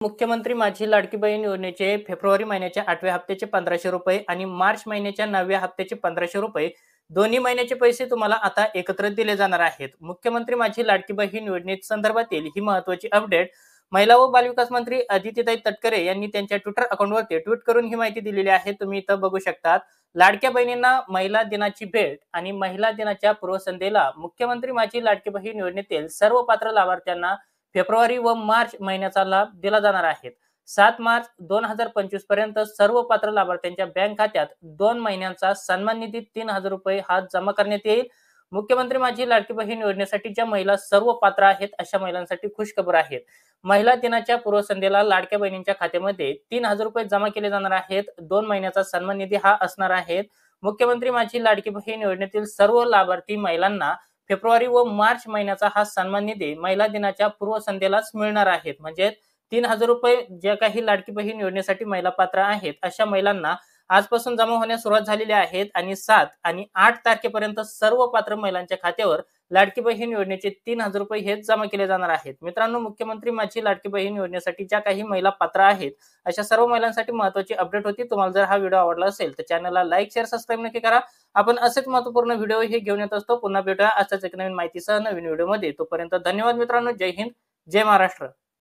मुख्यमंत्री माझी लाडकी बहीण योजनेचे फेब्रुवारी महिन्याच्या 8व्या हप्त्याचे 1500 रुपये आणि मार्च महिन्याच्या 9व्या हप्त्याचे 1500 रुपये दोन्ही महिन्याचे पैसे तुम्हाला आता एकत्र दिले जाणार आहेत। मुख्यमंत्री माझी लाडकी बहीण योजनेत संदर्भातील ही महत्त्वाची अपडेट महिला व बालविकास मंत्री अदितीताई तटकरे यांनी त्यांच्या ट्विटर अकाउंटवरती ट्विट करून ही माहिती दिलेली आहे। तुम्ही इथं बघू शकता, लाडक्या बहिणींना महिला दिनाची भेट आणि महिला दिनाच्या पूर्वसंध्येला मुख्यमंत्री माझी लाडकी बहीण योजनेतील सर्व पात्र लाभार्थ्यांना फेब्रुवारी व मार्च महिन्याचा लाभ दिला जाणार आहे। 7 मार्च 2025 पर्यंत सर्व पात्र लाभार्थ्यांच्या बँक खात्यात 2 महिन्यांचा सन्मान निधी 3000 रुपये हा जमा करण्यात येईल। मुख्यमंत्री माझी लाडकी बहीण योजनेसाठी ज्या महिला सर्व पात्र आहेत अशा महिलांसाठी खुशखबर आहे। महिला दिनाच्या पूर्वसंध्येला लाडक्या बहिणींच्या खात्यामध्ये 3000 रुपये जमा केले जाणार आहेत। 2 महिन्याचा सन्मान निधी हा असणार आहे। मुख्यमंत्री माझी लाडकी बहीण योजनेतील सर्व लाभार्थी महिलांना फेब्रुवारी व मार्च महिन्याचा हा सन्मान निधी महिला दिनाच्या पूर्वसंध्येलाच मिळणार आहेत। म्हणजे 3000 रुपये ज्या काही लाडकी बहीण योजनेसाठी महिला पात्र आहेत अशा महिलांना आजपासून जमा होण्यास सुरुवात झालेली आहे आणि 7 आणि 8 तारखेपर्यंत सर्व पात्र महिलांच्या खात्यावर लाडकी बहीण योजनेचे 3000 रुपये हे जमा केले जाणार आहेत। मित्रांनो, मुख्यमंत्री माझी लाडकी बहीण योजनेसाठी ज्या काही महिला पात्र आहेत अशा सर्व महिलांसाठी महत्त्वाची अपडेट होती। तुम्हाला जर हा व्हिडिओ आवडला असेल तर चॅनलला लाईक, शेअर, सबस्क्राईब नक्की करा। आपण असेच महत्त्वपूर्ण व्हिडिओ हे घेऊन येत असतो। पुन्हा भेटूया अशाच एक नवीन माहितीसह नवीन व्हिडिओमध्ये। तोपर्यंत धन्यवाद मित्रांनो। जय हिंद, जय महाराष्ट्र।